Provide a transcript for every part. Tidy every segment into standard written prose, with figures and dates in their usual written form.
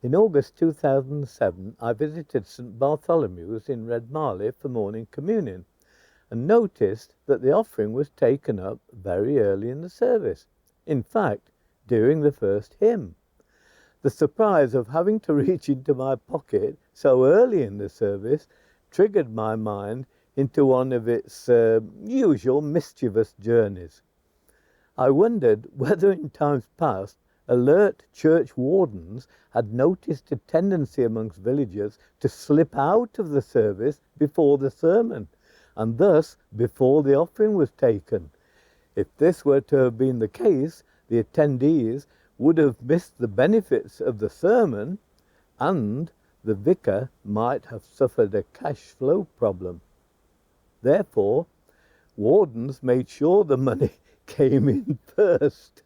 In August 2007, I visited St Bartholomew's in Redmarley for morning communion and noticed that the offering was taken up very early in the service. In fact, during the first hymn. The surprise of having to reach into my pocket so early in the service triggered my mind into one of its usual mischievous journeys. I wondered whether in times past alert church wardens had noticed a tendency amongst villagers to slip out of the service before the sermon, and thus before the offering was taken. If this were to have been the case, the attendees would have missed the benefits of the sermon, and the vicar might have suffered a cash flow problem. Therefore, wardens made sure the money came in first.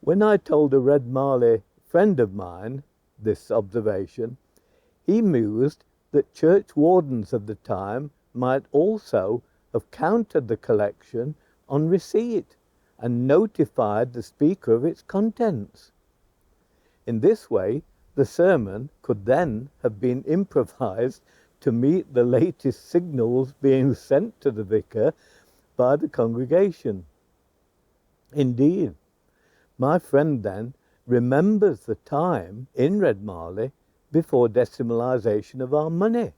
When I told a Redmarley friend of mine this observation, he mused that church wardens of the time might also have counted the collection on receipt and notified the speaker of its contents. In this way, the sermon could then have been improvised to meet the latest signals being sent to the vicar by the congregation. Indeed, my friend then remembers the time in Redmarley before decimalisation of our money,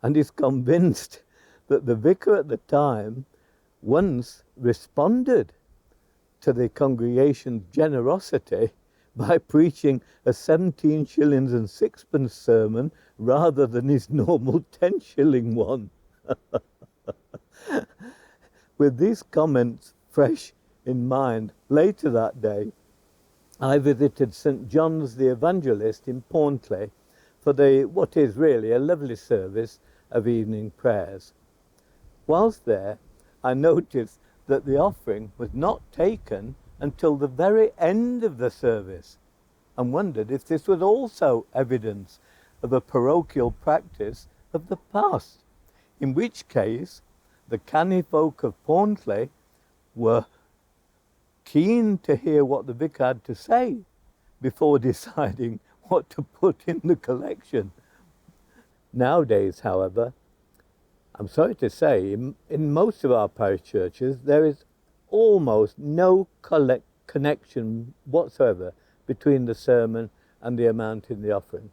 and is convinced that the vicar at the time once responded to the congregation's generosity by preaching a 17 shillings and sixpence sermon rather than his normal 10 shilling one. With these comments fresh in mind, later that day, I visited St Johns the Evangelist in Portley for what is really a lovely service of evening prayers. Whilst there, I noticed that the offering was not taken until the very end of the service, and wondered if this was also evidence of a parochial practice of the past, in which case the canny folk of Portley were keen to hear what the vicar had to say before deciding what to put in the collection. Nowadays, however, I'm sorry to say, in most of our parish churches, there is almost no connection whatsoever between the sermon and the amount in the offering.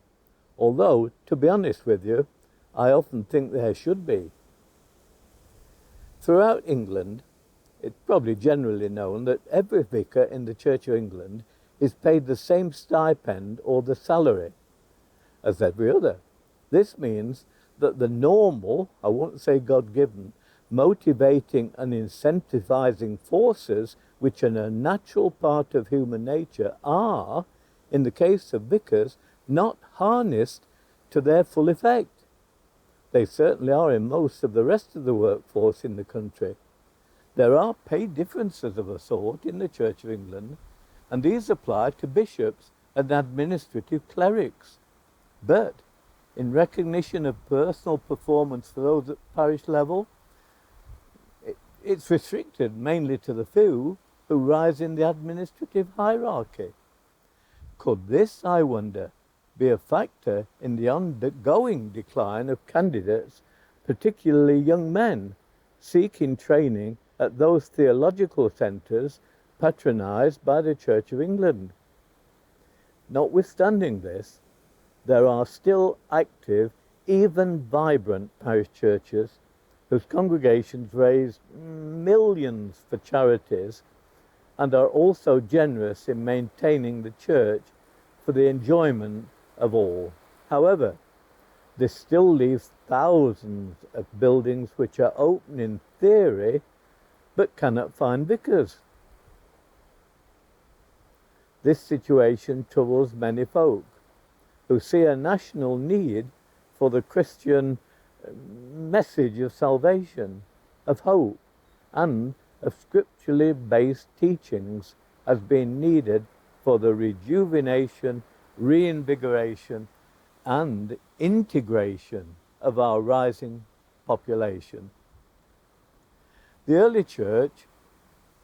Although, to be honest with you, I often think there should be. Throughout England, it's probably generally known that every vicar in the Church of England is paid the same stipend or the salary as every other. This means that the normal, I won't say God-given, motivating and incentivizing forces which are a natural part of human nature are, in the case of vicars, not harnessed to their full effect. They certainly are in most of the rest of the workforce in the country. There are pay differences of a sort in the Church of England, and these apply to bishops and administrative clerics. But in recognition of personal performance for those at parish level, it's restricted mainly to the few who rise in the administrative hierarchy. Could this, I wonder, be a factor in the ongoing decline of candidates, particularly young men, seeking training at those theological centres patronised by the Church of England? Notwithstanding this, there are still active, even vibrant parish churches whose congregations raise millions for charities and are also generous in maintaining the church for the enjoyment of all. However, this still leaves thousands of buildings which are open in theory but cannot find vicars. This situation troubles many folk who see a national need for the Christian message of salvation, of hope, and of scripturally based teachings as being needed for the rejuvenation, reinvigoration, and integration of our rising population. The early church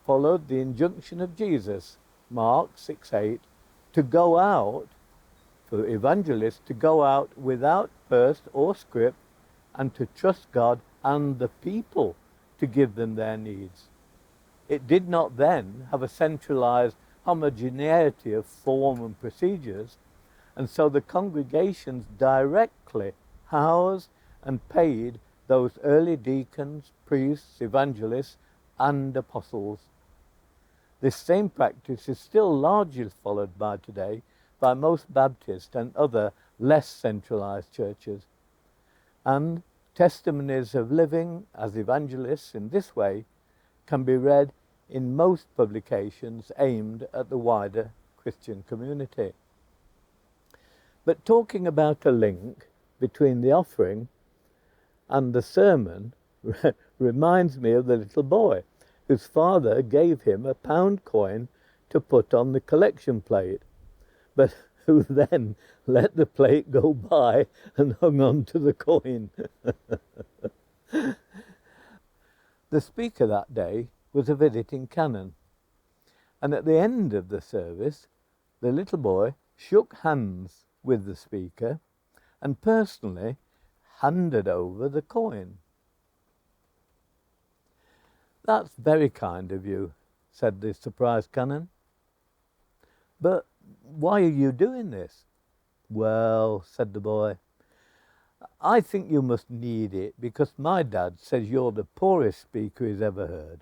followed the injunction of Jesus, Mark 6:8, to go out, for evangelists to go out without purse or scrip, and to trust God and the people to give them their needs. It did not then have a centralized homogeneity of form and procedures, and so the congregations directly housed and paid those early deacons, priests, evangelists, and apostles. This same practice is still largely followed by today by most Baptist and other less centralized churches. And testimonies of living as evangelists in this way can be read in most publications aimed at the wider Christian community. But talking about a link between the offering and the sermon reminds me of the little boy whose father gave him a pound coin to put on the collection plate, but who then let the plate go by and hung on to the coin. The speaker that day was a visiting canon, and at the end of the service, the little boy shook hands with the speaker and personally handed over the coin. "That's very kind of you," said the surprised canon. "But why are you doing this?" "Well," said the boy, "I think you must need it because my dad says you're the poorest speaker he's ever heard."